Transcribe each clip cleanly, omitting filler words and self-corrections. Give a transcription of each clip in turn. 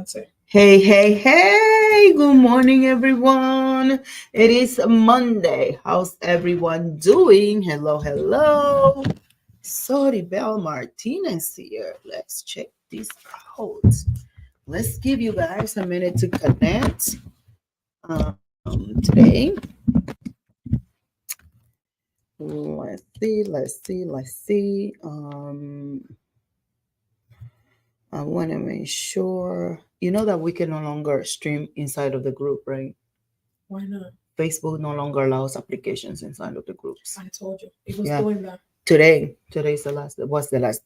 That's it. Hey, hey, hey, good morning, everyone. It is Monday. How's everyone doing? Hello, hello. Soribel Martinez here. Let's check this out. Let's give you guys a minute to connect today. Let's see. I want to make sure you know that we can no longer stream inside of the group, right? Why not? Facebook no longer allows applications inside of the groups. I told you. It was Yeah. doing that. Today's the last. What's the last?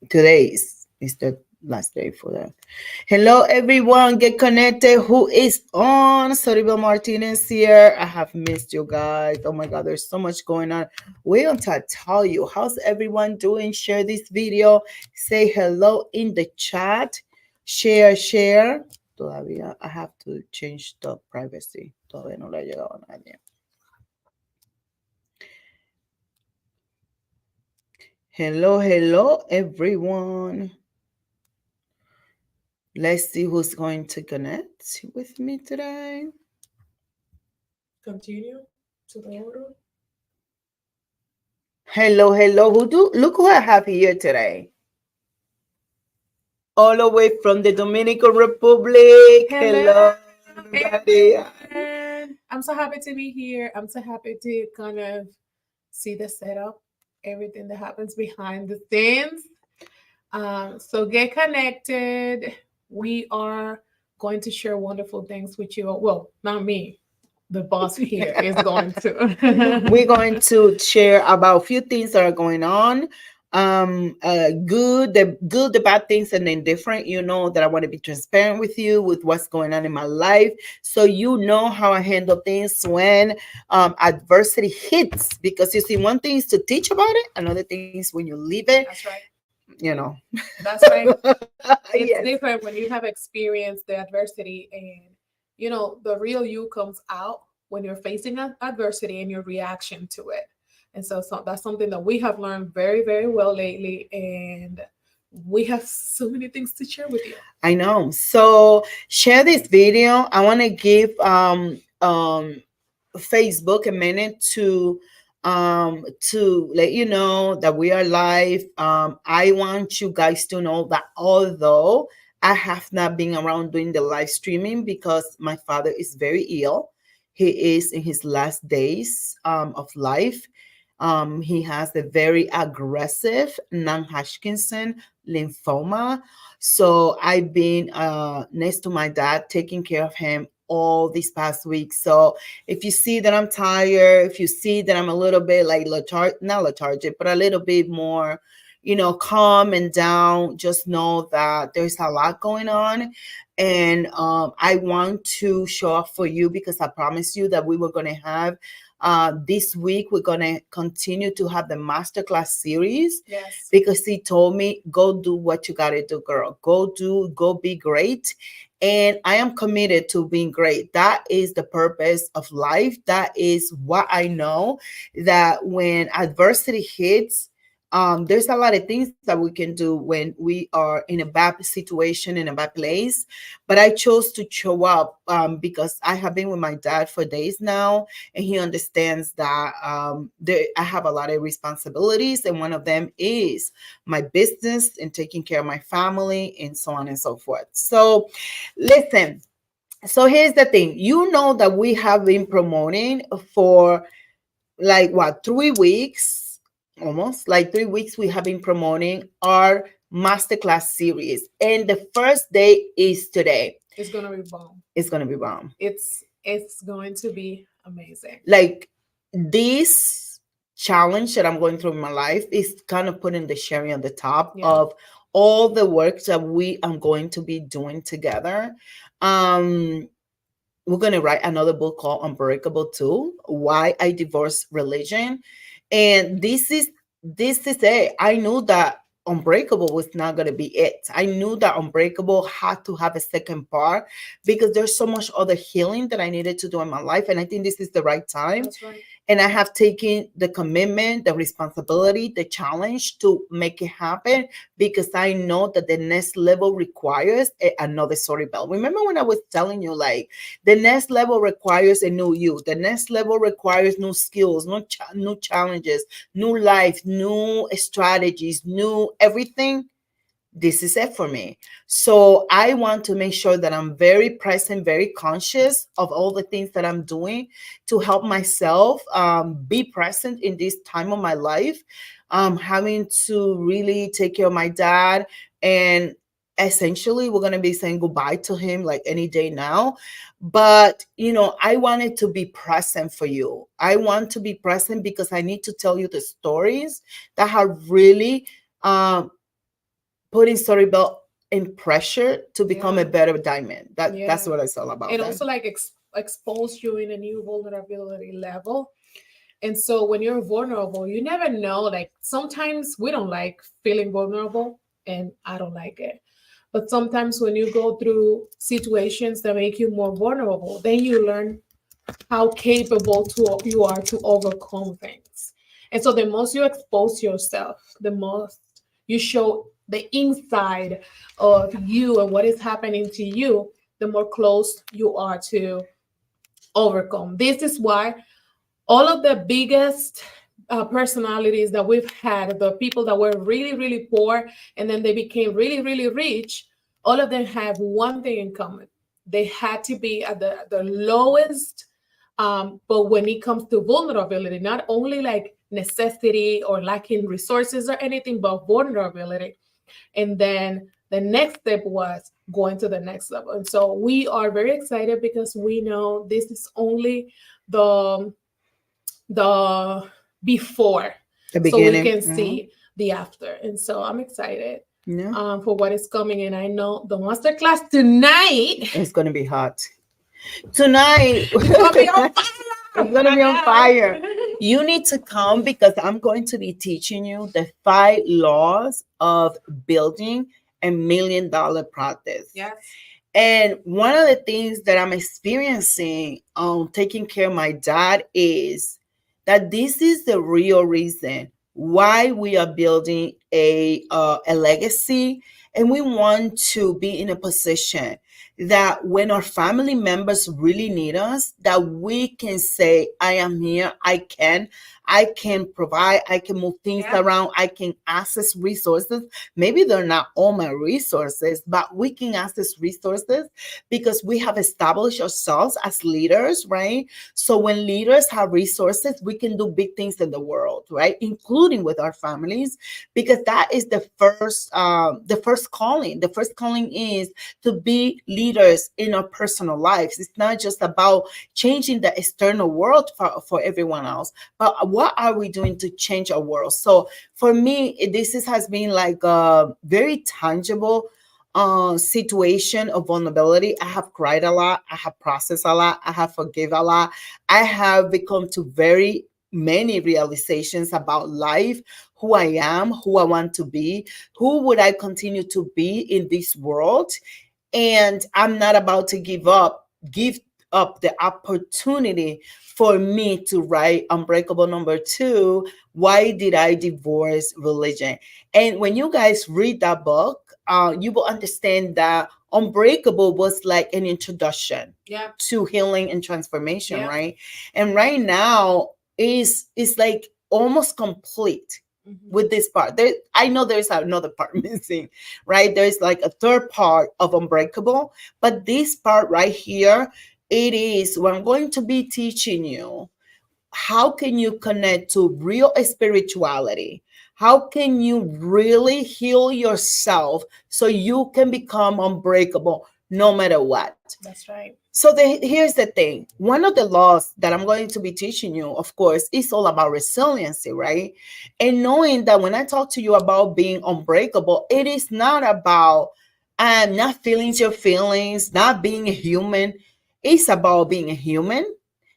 Today's the last day for that. Hello, everyone. Get connected. Who is on? Soribel Martinez here. I have missed you guys. Oh my God, there's so much going on. Wait until I tell you. How's everyone doing? Share this video. Say hello in the chat. Share. Todavía I have to change the privacy. Todavía no le ha llegado a nadie. Hello, everyone. Let's see who's going to connect with me today. Continue to the order. Hello. Look who I have here today. All the way from the Dominican Republic. Hello, everybody. And I'm so happy to be here. I'm so happy to kind of see the setup, everything that happens behind the scenes. So get connected. We are going to share wonderful things with you. Well, not me. The boss here is going to. We're going to share about a few things that are going on. The bad things, and then different. You know that I want to be transparent with you with what's going on in my life, so you know how I handle things when adversity hits. Because you see, one thing is to teach about it, another thing is when you leave it. That's right. You know. That's right. It's Yes. different when you have experienced the adversity, and the real you comes out when you're facing adversity and your reaction to it. And so that's something that we have learned very, very well lately, and we have so many things to share with you. I know. So share this video. I want to give Facebook a minute to let you know that we are live. I want you guys to know that although I have not been around doing the live streaming because my father is very ill, he is in his last days of life. He has a very aggressive non-Hodgkinson lymphoma. So I've been next to my dad, taking care of him all these past weeks. So if you see that I'm tired, if you see that I'm a little bit like not lethargic, but a little bit more, calm and down, just know that there's a lot going on. And I want to show up for you because I promised you that we were going to have this week, we're going to continue to have the Masterclass series. Yes. Because he told me, go do what you got to do, girl. Go be great. And I am committed to being great. That is the purpose of life. That is what I know, that when adversity hits, there's a lot of things that we can do when we are in a bad situation, in a bad place. But I chose to show up because I have been with my dad for days now, and he understands that I have a lot of responsibilities, and one of them is my business and taking care of my family and so on and so forth. So listen, so here's the thing. You know that we have been promoting for 3 weeks, almost like 3 weeks. We have been promoting our Masterclass series, and the first day is today. It's gonna be bomb. It's gonna be bomb. It's going to be amazing. Like, this challenge that I'm going through in my life is kind of putting the cherry on the top of all the work that we are going to be doing together. We're going to write another book called Unbreakable too, Why I Divorced Religion. And this is it. I knew that Unbreakable was not going to be it. I knew that Unbreakable had to have a second part because there's so much other healing that I needed to do in my life. And I think this is the right time. That's right. And I have taken the commitment, the responsibility, the challenge to make it happen because I know that the next level requires another Soribel. Remember when I was telling you, like, the next level requires a new you. The next level requires new skills, new challenges, new life, new strategies, new everything. This is it for me. So I want to make sure that I'm very present, very conscious of all the things that I'm doing to help myself be present in this time of my life. Having to really take care of my dad, and essentially we're going to be saying goodbye to him like any day now. But I wanted to be present for you. I want to be present because I need to tell you the stories that have really putting Soribel in pressure to become a better diamond. That's what it's all about. And also like expose you in a new vulnerability level. And so when you're vulnerable, you never know. Like sometimes we don't like feeling vulnerable, and I don't like it. But sometimes when you go through situations that make you more vulnerable, then you learn how capable you are to overcome things. And so the most you expose yourself, the most you show the inside of you and what is happening to you, the more close you are to overcome. This is why all of the biggest personalities that we've had, the people that were really, really poor and then they became really, really rich, all of them have one thing in common. They had to be at the lowest. But when it comes to vulnerability, not only like necessity or lacking resources or anything, but vulnerability. And then the next step was going to the next level. And so we are very excited because we know this is only the before, the so we beginning. can see the after. And so I'm excited Yeah. for what is coming. And I know the masterclass tonight It's going to be hot. Tonight, it's gonna be on fire. it's going to be on fire. You need to come because I'm going to be teaching you the 5 laws of building $1 million practice. Yes. And one of the things that I'm experiencing taking care of my dad is that this is the real reason why we are building a legacy, and we want to be in a position that when our family members really need us, that we can say, I am here, I can provide, I can move things around, I can access resources. Maybe they're not all my resources, but we can access resources because we have established ourselves as leaders, right? So when leaders have resources, we can do big things in the world, right? Including with our families, because that is the first calling. The first calling is to be leaders in our personal lives. It's not just about changing the external world for everyone else, but what are we doing to change our world? So for me, has been like a very tangible situation of vulnerability. I have cried a lot. I have processed a lot. I have forgiven a lot. I have become to very many realizations about life, who I am, who I want to be, who would I continue to be in this world. And I'm not about to give up the opportunity for me to write Unbreakable #2. Why did I divorce religion? And when you guys read that book, you will understand that Unbreakable was like an introduction to healing and transformation, right? And right now is like almost complete with this part. I know there's another part missing, right? There's like a third part of Unbreakable, but this part right here, it is what I'm going to be teaching you. How can you connect to real spirituality? How can you really heal yourself so you can become unbreakable no matter what? That's right. So here's the thing. One of the laws that I'm going to be teaching you, of course, is all about resiliency, right? And knowing that when I talk to you about being unbreakable, it is not about not feeling your feelings, not being a human. It's about being a human,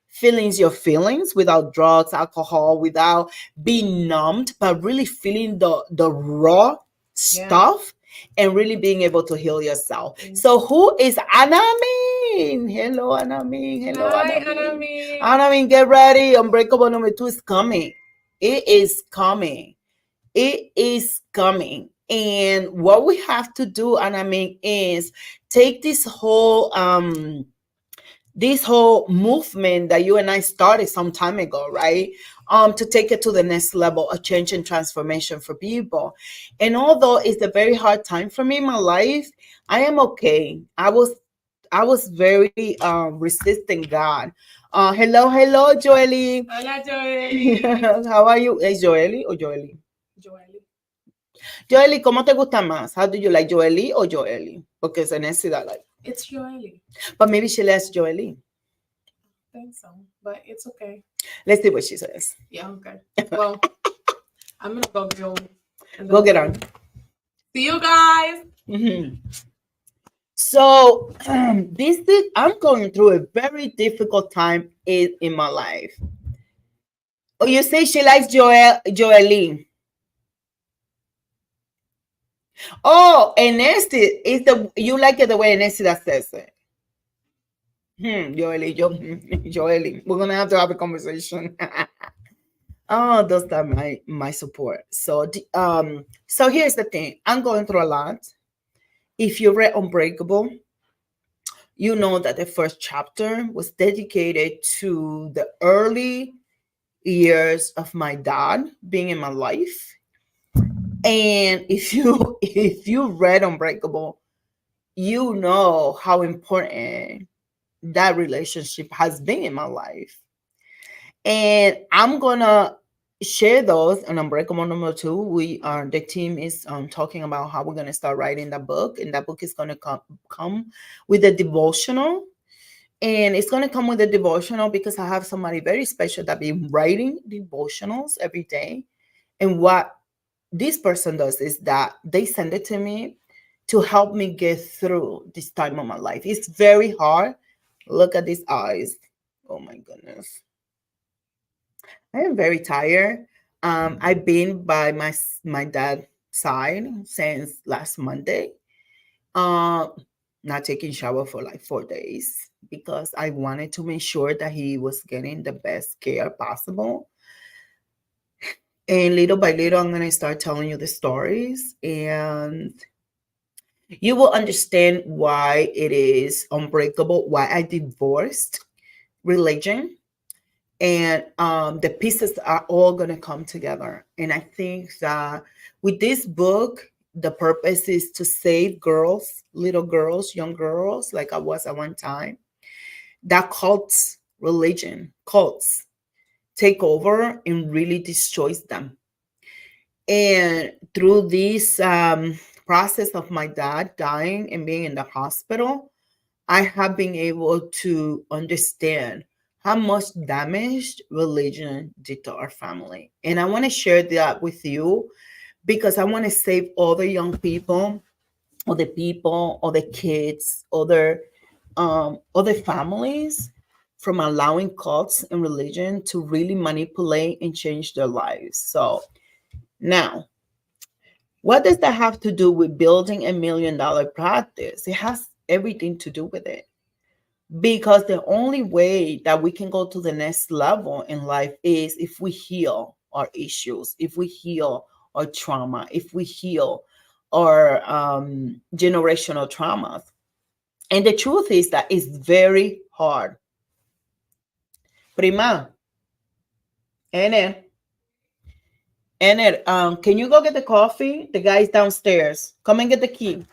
feeling your feelings without drugs, alcohol, without being numbed, but really feeling the raw stuff and really being able to heal yourself. So who is Anami? Anamin. Hello, Anamin. Hello, Hi, Anamin. Anami. Anamin, get ready. Unbreakable number 2 is coming. It is coming. It is coming. And what we have to do, Anamin, is take this whole movement that you and I started some time ago, right? To take it to the next level of change and transformation for people. And although it's a very hard time for me in my life, I am okay. I was very resisting God. Hello, Joely. Hola, Joely. How are you? Is Joely or Joely? Joely. Joely, ¿cómo te gusta más? How do you like Joely or Joely? Porque se necesita like. It's Joely. But maybe she likes Joely. I think so, but it's okay. Let's see what she says. Yeah, okay. Well, I'm gonna go Go get on. See you guys. Mhm. So I'm going through a very difficult time in my life. Oh, you say she likes Joeline. Oh, and Nesty is the you like it the way Nesty that says it. Joeline. We're gonna have to have a conversation. Oh, those are my support. So here's the thing. I'm going through a lot. If you read Unbreakable, you know that the first chapter was dedicated to the early years of my dad being in my life. And if you read Unbreakable, you know how important that relationship has been in my life. And I'm gonna share those on Unbreakable number 2. The team is talking about how we're gonna start writing the book, and that book is gonna come with a devotional. And it's gonna come with a devotional because I have somebody very special that be writing devotionals every day. And what this person does is that they send it to me to help me get through this time of my life. It's very hard. Look at these eyes. Oh my goodness. I am very tired. I've been by my dad's side since last Monday. Uh, Not taking shower for like 4 days because I wanted to make sure that he was getting the best care possible. And little by little, I'm gonna start telling you the stories, and you will understand why it is unbreakable, why I divorced religion, and the pieces are all going to come together. And I think that with this book, the purpose is to save girls, little girls, young girls, like I was at one time, that cults take over and really destroys them. And through this process of my dad dying and being in the hospital, I have been able to understand how much damage religion did to our family. And I want to share that with you because I want to save other young people, other kids, other families from allowing cults and religion to really manipulate and change their lives. So now, what does that have to do with building $1 million practice? It has everything to do with it. Because the only way that we can go to the next level in life is if we heal our issues, if we heal our trauma, if we heal our generational traumas. And the truth is that it's very hard. Prima, Ener, can you go get the coffee? The guy's downstairs. Come and get the key.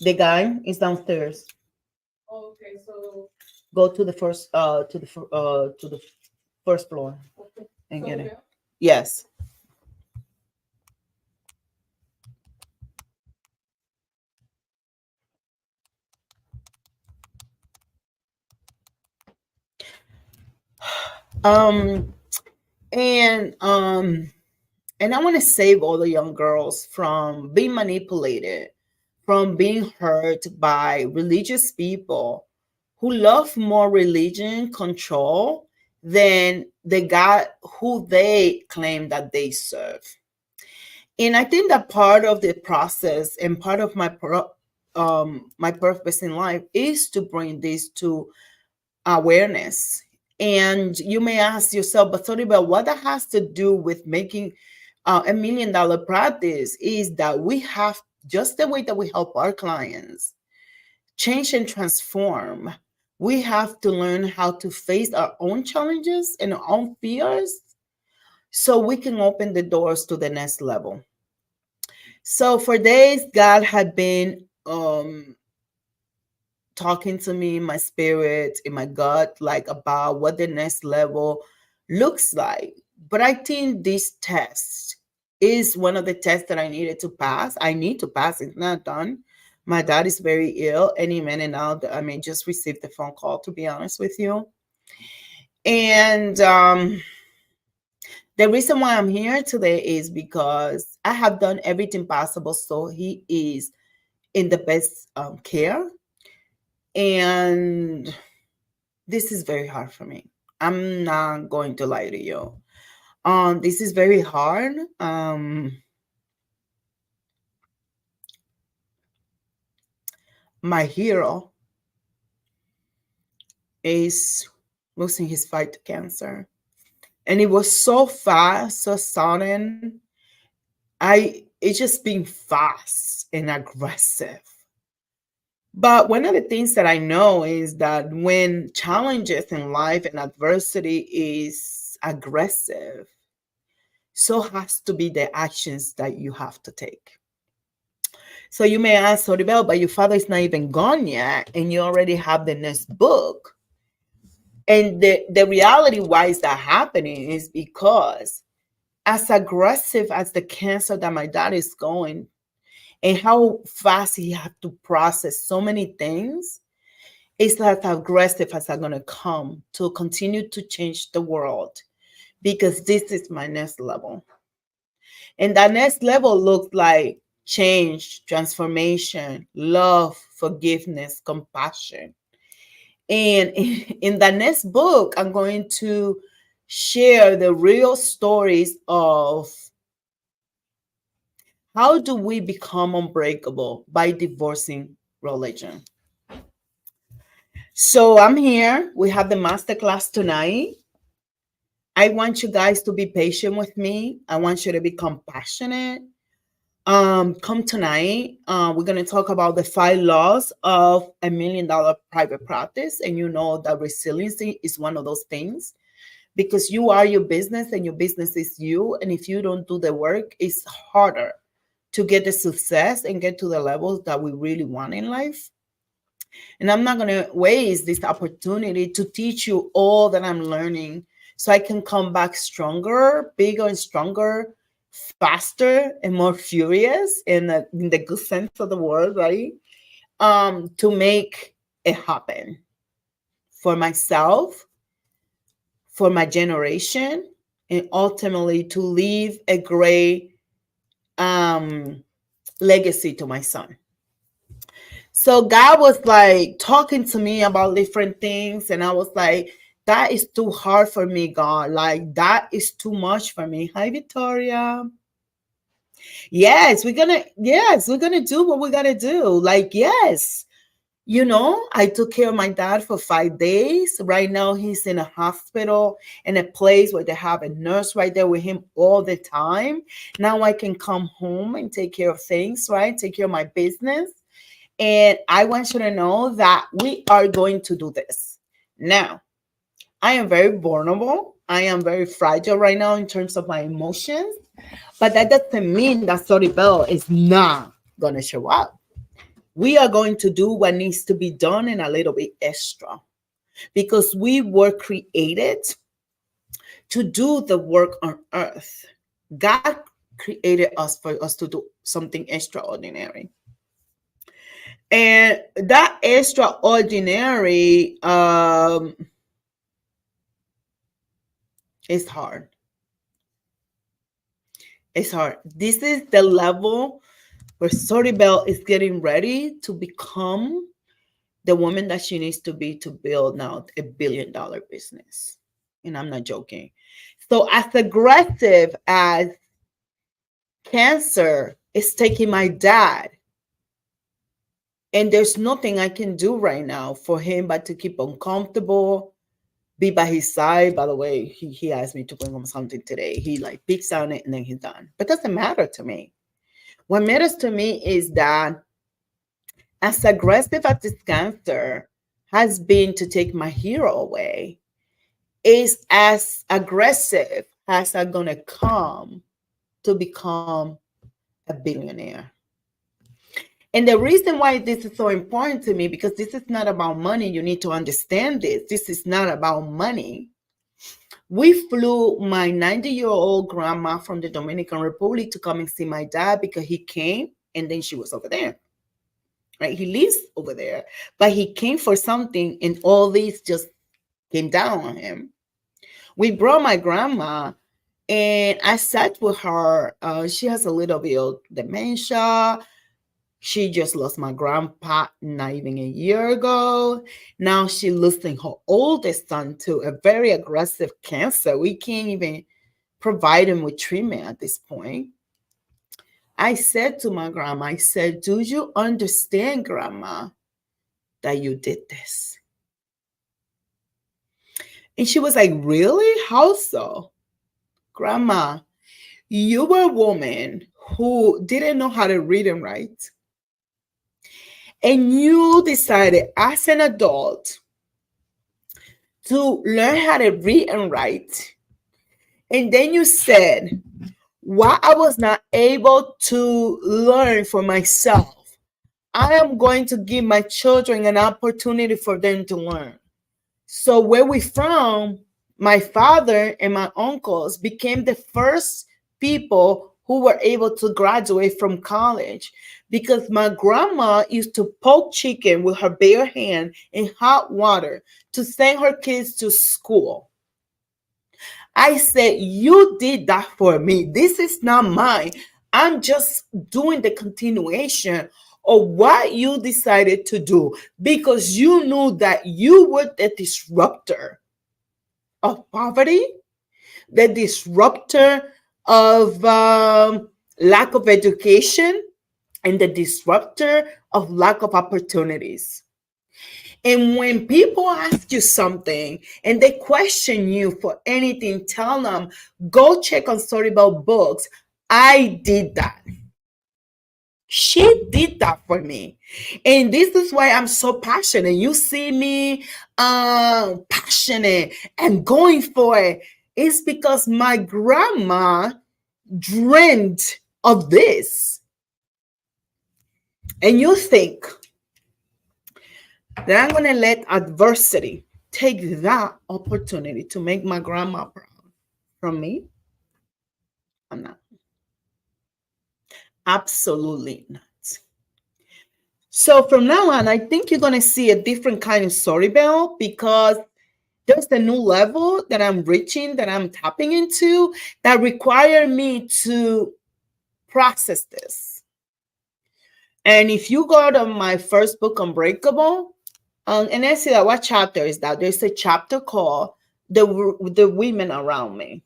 The guy is downstairs. Okay, so Go to the first floor and get it. Soribel. Yes. Um and um and I want to save all the young girls from being manipulated, from being hurt by religious people who love more religion control than the God who they claim that they serve. And I think that part of the process and part of my purpose in life is to bring this to awareness. And you may ask yourself, but Soribel, what that has to do with making $1 million practice is that we have, just the way that we help our clients change and transform, we have to learn how to face our own challenges and our own fears so we can open the doors to the next level. So for days, God had been talking to me in my spirit, in my gut, like about what the next level looks like. But I think this test is one of the tests that I needed to pass. I need to pass, it's not done. My dad is very ill any minute now. I mean, just received the phone call, to be honest with you. And the reason why I'm here today is because I have done everything possible so he is in the best care. And this is very hard for me. I'm not going to lie to you. This is very hard. My hero is losing his fight to cancer. And it was so fast, so sudden. It's just being fast and aggressive. But one of the things that I know is that when challenges in life and adversity is aggressive, so has to be the actions that you have to take. So you may ask, Soribel, but your father is not even gone yet, and you already have the next book. And the reality why is that happening is because as aggressive as the cancer that my dad is going, and how fast he had to process so many things, it's not as aggressive as I'm gonna come to continue to change the world, because this is my next level. And that next level looks like change, transformation, love, forgiveness, compassion. And in the next book, I'm going to share the real stories of how do we become unbreakable by divorcing religion. So I'm here. We have the masterclass tonight. I want you guys to be patient with me. I want you to be compassionate. Come tonight. We're gonna talk about the 5 laws of $1 million private practice, and you know that resiliency is one of those things because you are your business and your business is you. And if you don't do the work, it's harder to get the success and get to the levels that we really want in life. And I'm not gonna waste this opportunity to teach you all that I'm learning so I can come back stronger, bigger and stronger, faster and more furious in the good sense of the word, right? To make it happen for myself, for my generation, and ultimately to leave a great legacy to my son. So God was like talking to me about different things, and I was like, that is too hard for me, God. Like, that is too much for me. Hi, Victoria. Yes, we're gonna do what we gotta do. Like, yes. I took care of my dad for 5 days. Right now, he's in a hospital in a place where they have a nurse right there with him all the time. Now I can come home and take care of things, right? Take care of my business. And I want you to know that we are going to do this. Now, I am very vulnerable. I am very fragile right now in terms of my emotions. But that doesn't mean that Soribel is not going to show up. We are going to do what needs to be done and a little bit extra because we were created to do the work on earth. God created us for us to do something extraordinary. And that extraordinary is hard. It's hard. This is the level where Soribel is getting ready to become the woman that she needs to be to build now $1 billion business. And I'm not joking. So as aggressive as cancer is taking my dad, And there's nothing I can do right now for him but to keep him comfortable, be by his side. By the way, he asked me to bring him something today. He like picks on it and then he's done. But it doesn't matter to me. What matters to me is that as aggressive as this cancer has been to take my hero away, is as aggressive as I'm gonna come to become a billionaire. And the reason why this is so important to me, because this is not about money. You need to understand this. This is not about money. We flew my 90-year-old grandma from the Dominican Republic to come and see my dad because he came and then she was over there. Right? He lives over there, but he came for something and all this just came down on him. We brought my grandma and I sat with her. She has a little bit of dementia. She just lost my grandpa not even a year ago. Now she's losing her oldest son to a very aggressive cancer. We can't even provide him with treatment at this point. I said to my grandma, I said, do you understand, grandma, that you did this? And she was like, really? How so? Grandma, you were a woman who didn't know how to read and write. And you decided as an adult to learn how to read and write. And then you said, what I was not able to learn for myself, I am going to give my children an opportunity for them to learn. So where we from, my father and my uncles became the first people who were able to graduate from college because my grandma used to poke chicken with her bare hand in hot water to send her kids to school. I said, you did that for me. This is not mine. I'm just doing the continuation of what you decided to do because you knew that you were the disruptor of poverty, the disruptor of lack of education, and the disruptor of lack of opportunities. And when people ask you something and they question you for anything, tell them, go check on Soribel books. I did that. She did that for me. And this is why I'm so passionate. You see me passionate and going for it. It's because my grandma dreamed of this. And you think that I'm going to let adversity take that opportunity to make my grandma proud from me? I'm not. Absolutely not. So from now on, I think you're going to see a different kind of Soribel because there's a new level that I'm reaching, that I'm tapping into, that require me to process this. And if you go to my first book, Unbreakable, and I see that what chapter is that? There's a chapter called the Women Around Me.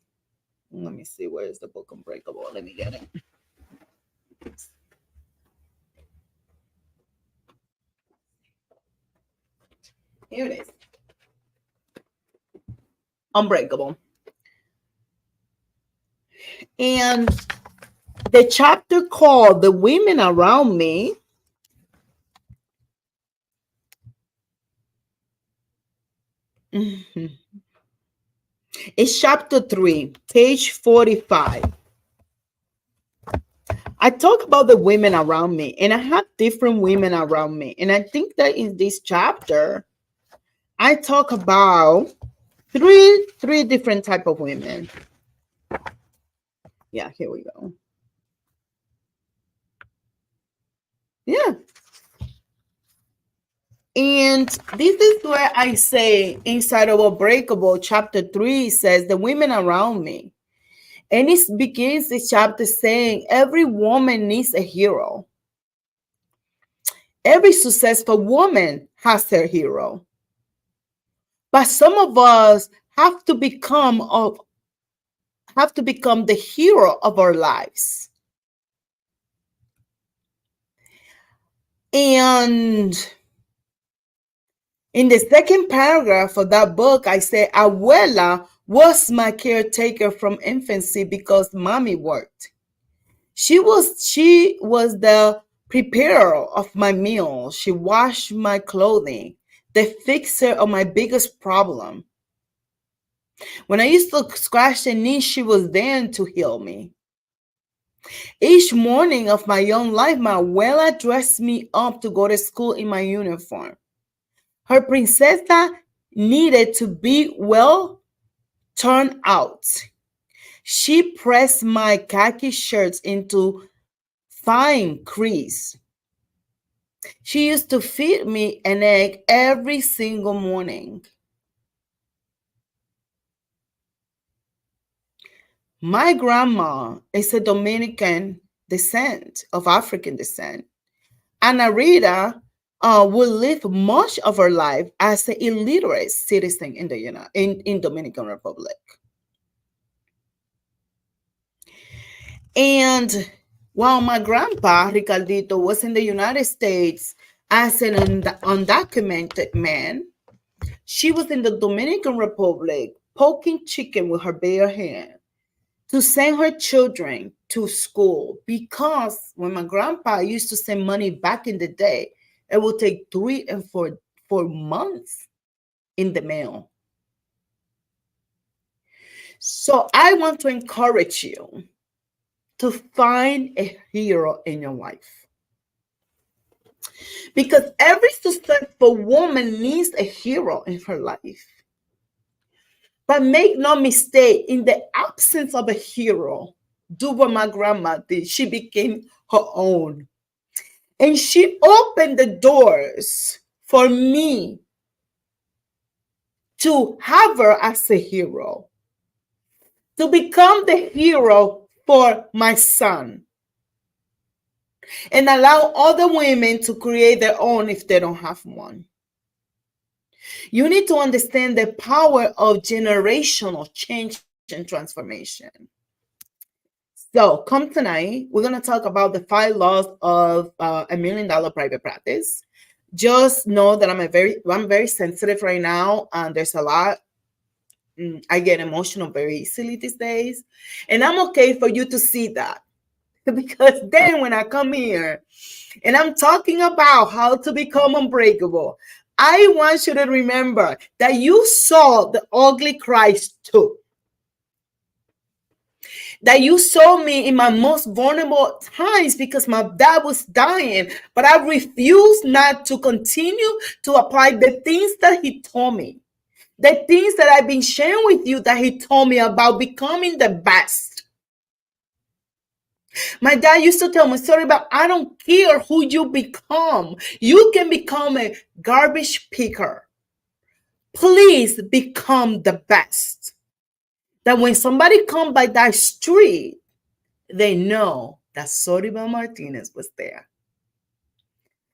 Let me see, where is the book Unbreakable? Let me get it. Here it is. Unbreakable. And the chapter called The Women Around Me it's chapter 3, page 45. I talk about the women around me, and I have different women around me. And I think that in this chapter, I talk about three different type of women. Yeah, here we go. Yeah. And this is where I say inside of Unbreakable, chapter 3 says the women around me. And it begins the chapter saying every woman needs a hero. Every successful woman has her hero. But some of us have to become the hero of our lives. And in the second paragraph of that book, I say, Abuela was my caretaker from infancy because mommy worked. She was the preparer of my meals. She washed my clothing, the fixer of my biggest problem. When I used to scratch the knee, she was there to heal me. Each morning of my young life, my abuela dressed me up to go to school in my uniform. Her princesa needed to be well turned out. She pressed my khaki shirts into fine crease. She used to feed me an egg every single morning. My grandma is a Dominican descent, of African descent. Anna Rita will live much of her life as an illiterate citizen in the in Dominican Republic. And while my grandpa Ricardito was in the United States as an undocumented man, she was in the Dominican Republic poking chicken with her bare hand to send her children to school, because when my grandpa used to send money back in the day, it would take 3 and 4 months in the mail. So I want to encourage you to find a hero in your life, because every successful woman needs a hero in her life. But make no mistake, in the absence of a hero, do what my grandma did. She became her own. And she opened the doors for me to have her as a hero, to become the hero for my son, and allow other women to create their own if they don't have one. You need to understand the power of generational change and transformation. So, come tonight, we're going to talk about the 5 laws of $1 million private practice. Just know that I'm very sensitive right now, and there's a lot. I get emotional very easily these days, and I'm okay for you to see that, because then when I come here and I'm talking about how to become unbreakable, I want you to remember that you saw the ugly Christ too. That you saw me in my most vulnerable times because my dad was dying, but I refused not to continue to apply the things that he told me, the things that I've been sharing with you that he told me about becoming the best. My dad used to tell me, sorry, but I don't care who you become. You can become a garbage picker. Please become the best. That when somebody come by that street, they know that Soribel Martinez was there.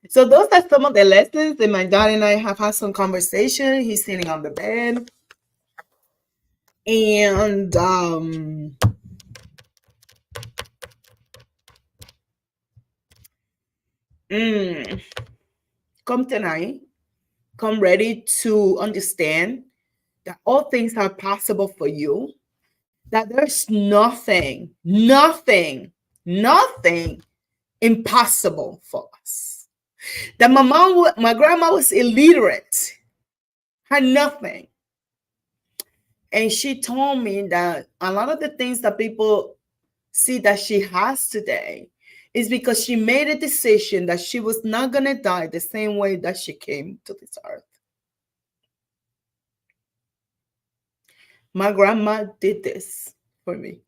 So those are some of the lessons that my dad and I have had some conversation. He's sitting on the bed. And come tonight, come ready to understand that all things are possible for you, that there's nothing impossible for us. That my grandma was illiterate, had nothing. And she told me that a lot of the things that people see that she has today is because she made a decision that she was not going to die the same way that she came to this earth. My grandma did this for me.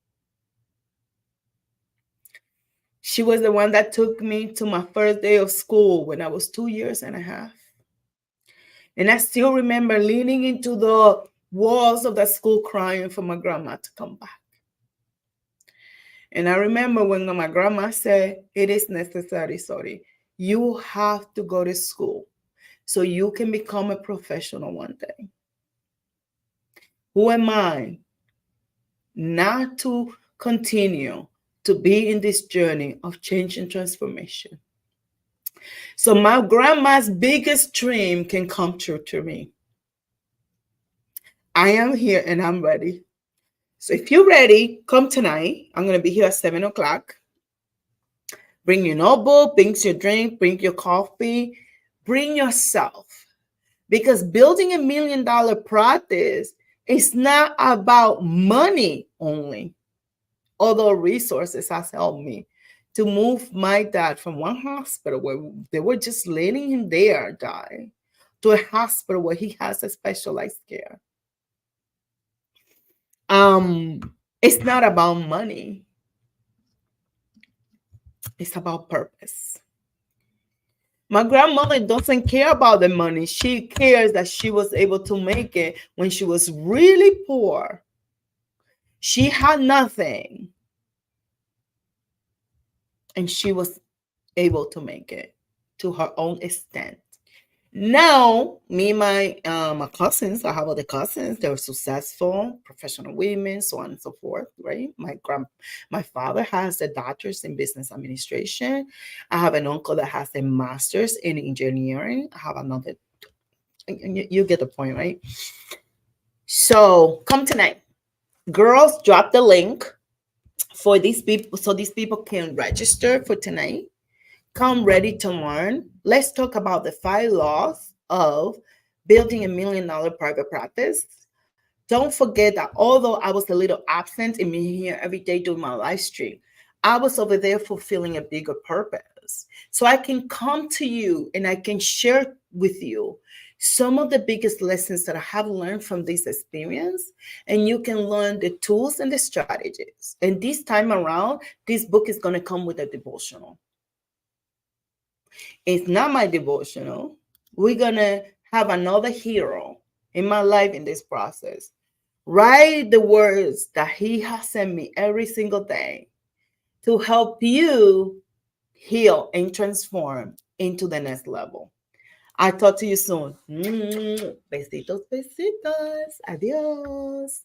She was the one that took me to my first day of school when I was 2 years and a half. And I still remember leaning into the walls of that school crying for my grandma to come back. And I remember when my grandma said, it is necessary, sorry, you have to go to school so you can become a professional one day. Who am I not to continue to be in this journey of change and transformation? So my grandma's biggest dream can come true to me. I am here and I'm ready. So if you're ready, come tonight. I'm going to be here at 7 o'clock. Bring your notebook, bring your drink, bring your coffee, bring yourself. Because building $1 million practice is not about money only. Although resources has helped me to move my dad from one hospital where they were just letting him there die to a hospital where he has a specialized care. It's not about money. It's about purpose. My grandmother doesn't care about the money. She cares that she was able to make it when she was really poor. She had nothing. And she was able to make it to her own extent. Now, me and my cousins, I have other cousins. They're successful, professional women, so on and so forth. Right? My father has a doctorate in business administration. I have an uncle that has a master's in engineering. I have another. You get the point, right? So come tonight, girls. Drop the link for these people so these people can register for tonight. Come ready to learn. Let's talk about the 5 laws of building $1 million private practice. Don't forget that although I was a little absent in being here every day doing my live stream, I was over there fulfilling a bigger purpose. So I can come to you and I can share with you some of the biggest lessons that I have learned from this experience, and you can learn the tools and the strategies. And this time around, this book is going to come with a devotional. It's not my devotional. We're going to have another hero in my life in this process. Write the words that he has sent me every single day to help you heal and transform into the next level. I'll talk to you soon. Besitos, besitos. Adios.